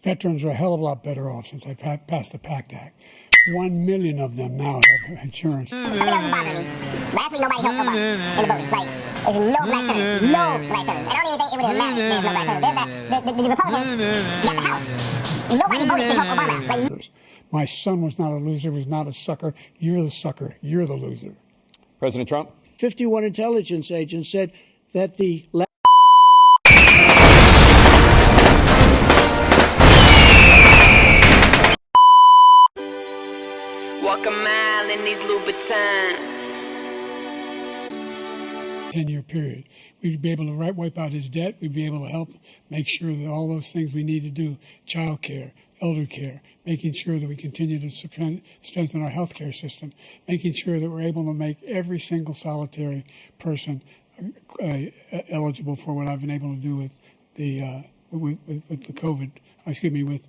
Veterans are a hell of a lot better off since I passed the PACT Act. 1 million of them now have insurance. It doesn't bother me. Last week nobody helped Obama in the voting. Like, there's no black senators. No black senators. And I don't even think it would even matter if there's no black senators. The Republicans got the House. Nobody voted to help Obama. Like, my son was not a loser, was not a sucker. You're the sucker. You're the loser. President Trump? 51 intelligence agents said that the Walk a mile in these Louboutins. 10-year period. We'd be able to wipe out his debt. We'd be able to help make sure that all those things we need to do, child care, elder care, making sure that we continue to strengthen our healthcare system, making sure that we're able to make every single solitary person eligible for what I've been able to do with the with the COVID. With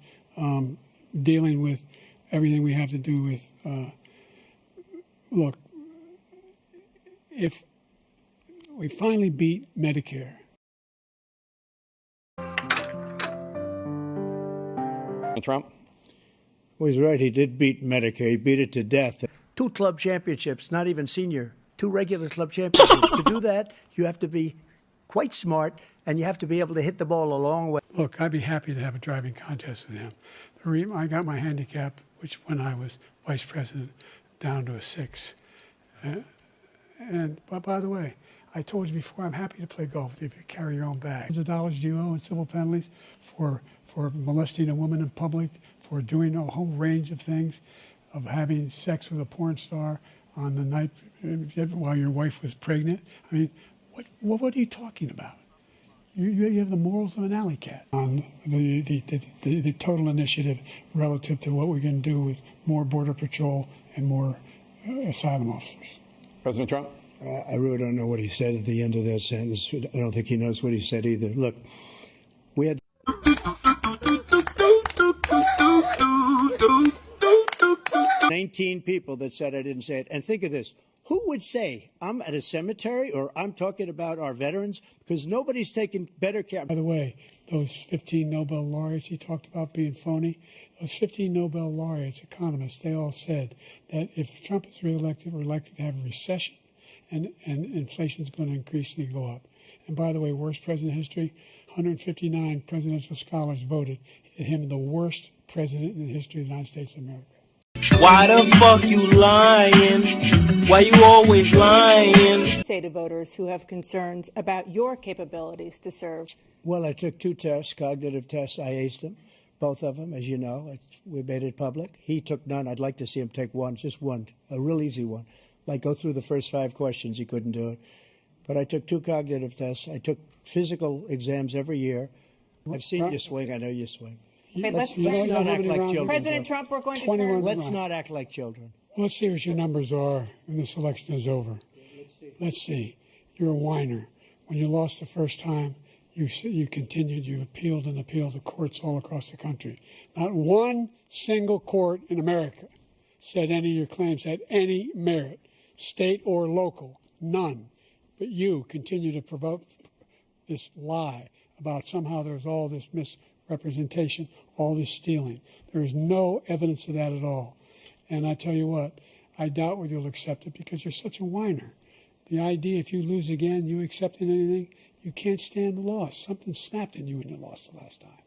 dealing with everything we have to do with. Look, if we finally beat Medicare. Trump? Well, he's right. He did beat Medicare. He beat it to death. 2 club championships, not even senior. 2 regular club championships. To do that, you have to be quite smart, and you have to be able to hit the ball a long way. Look, I'd be happy to have a driving contest with him. I got my handicap, which when I was vice president, down to a 6. But by the way, I told you before, I'm happy to play golf with you if you carry your own bag. Hundreds of dollars do you owe in civil penalties for molesting a woman in public, for doing a whole range of things, of having sex with a porn star on the night while your wife was pregnant. I mean, what are you talking about? You have the morals of an alley cat. On the total initiative relative to what we're going to do with more Border Patrol and more asylum officers. President Trump? I really don't know what he said at the end of that sentence. I don't think he knows what he said either. Look, we had 19 people that said I didn't say it. And think of this. Who would say I'm at a cemetery or I'm talking about our veterans? Because nobody's taking better care. By the way, those 15 Nobel laureates he talked about being phony, those 15 Nobel laureates, economists, they all said that if Trump is reelected, we're likely to have a recession and inflation is going to increasingly go up. And by the way, worst president in history, 159 presidential scholars voted him the worst president in the history of the United States of America. Why the fuck you lying? Why you always lying? Say to voters who have concerns about your capabilities to serve. Well, I took 2 tests, cognitive tests. I aced them, both of them, as you know. We made it public. He took none. I'd like to see him take one, just one, a real easy one. Like go through the first 5 questions. He couldn't do it. But I took 2 cognitive tests. I took physical exams every year. I've seen you swing. I know you swing. Okay, let's not act like children. President Trump, we're going to Let's not act like children. Let's see what your numbers are when this election is over. Let's see. You're a whiner. When you lost the first time, you continued, you appealed and appealed to courts all across the country. Not one single court in America said any of your claims had any merit, state or local, none. But you continue to provoke this lie about somehow there's all this misrepresentation, all this stealing. There is no evidence of that at all. And I tell you what, I doubt whether you'll accept it because you're such a whiner. The idea if you lose again, you accepting anything, you can't stand the loss. Something snapped in you when you lost the last time.